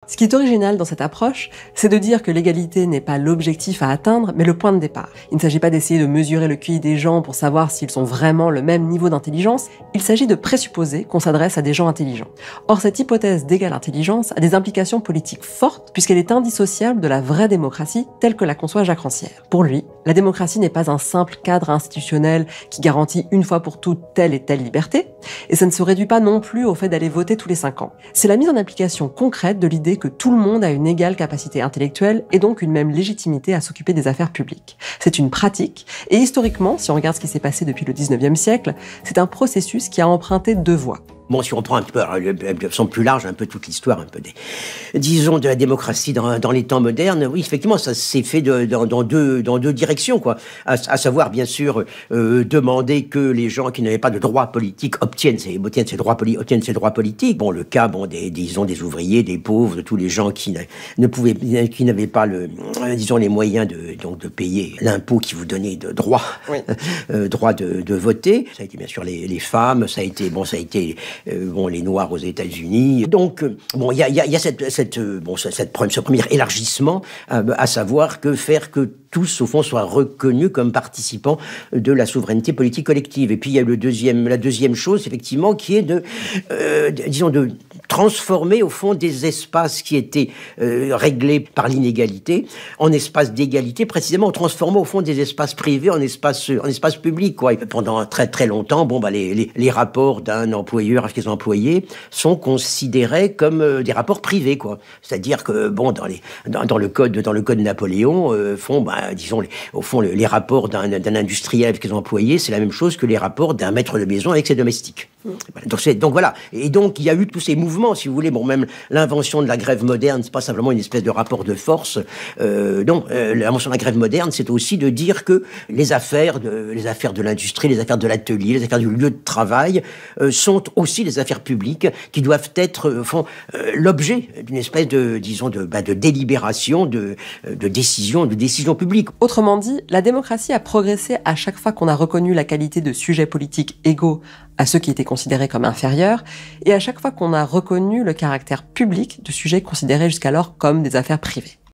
Ce qui est original dans cette approche, c'est de dire que l'égalité n'est pas l'objectif à atteindre, mais le point de départ. Il ne s'agit pas d'essayer de mesurer le QI des gens pour savoir s'ils ont vraiment le même niveau d'intelligence, il s'agit de présupposer qu'on s'adresse à des gens intelligents. Or, cette hypothèse d'égale intelligence a des implications politiques fortes, puisqu'elle est indissociable de la vraie démocratie telle que la conçoit Jacques Rancière. Pour lui, la démocratie n'est pas un simple cadre institutionnel qui garantit une fois pour toutes telle et telle liberté, et ça ne se réduit pas non plus au fait d'aller voter tous les 5 ans. C'est la mise en application concrète de l'idée que tout le monde a une égale capacité intellectuelle et donc une même légitimité à s'occuper des affaires publiques. C'est une pratique, et historiquement, si on regarde ce qui s'est passé depuis le 19e siècle, c'est un processus qui a emprunté 2 voies. Bon, si on prend un peu, de façon plus large, un peu toute l'histoire, un peu disons, de la démocratie dans les temps modernes, oui, effectivement, ça s'est fait dans deux directions, quoi. À savoir, bien sûr, demander que les gens qui n'avaient pas de droits politiques obtiennent ces droits politiques. Bon, le cas, disons, des ouvriers, des pauvres, de tous les gens qui n'avaient pas les moyens de payer l'impôt qui vous donnait de droit, oui. Droit de voter. Ça a été, bien sûr, les femmes, ça a été les Noirs aux États-Unis. Donc, il y a ce premier élargissement, à savoir faire que tous, au fond, soient reconnus comme participants de la souveraineté politique collective. Et puis, il y a la deuxième chose, effectivement, qui est de transformer, au fond, des espaces qui étaient réglés par l'inégalité en espaces d'égalité, précisément en transformant, au fond, des espaces privés en espaces publics, quoi. Et pendant très, très longtemps, les rapports d'un employeur avec ses employés sont considérés comme des rapports privés, quoi. C'est-à-dire que, dans le code Napoléon, les rapports d'un industriel avec ses employés, c'est la même chose que les rapports d'un maître de maison avec ses domestiques. Donc voilà. Et donc, il y a eu tous ces mouvements, si vous voulez. Même l'invention de la grève moderne, c'est pas simplement une espèce de rapport de force. L'invention de la grève moderne, c'est aussi de dire que les affaires de l'industrie, les affaires de l'atelier, les affaires du lieu de travail sont aussi des affaires publiques qui doivent être, l'objet d'une espèce de délibération, de décision publique. Autrement dit, la démocratie a progressé à chaque fois qu'on a reconnu la qualité de sujets politiques égaux à ceux qui étaient considérés comme inférieurs, et à chaque fois qu'on a reconnu le caractère public de sujets considérés jusqu'alors comme des affaires privées.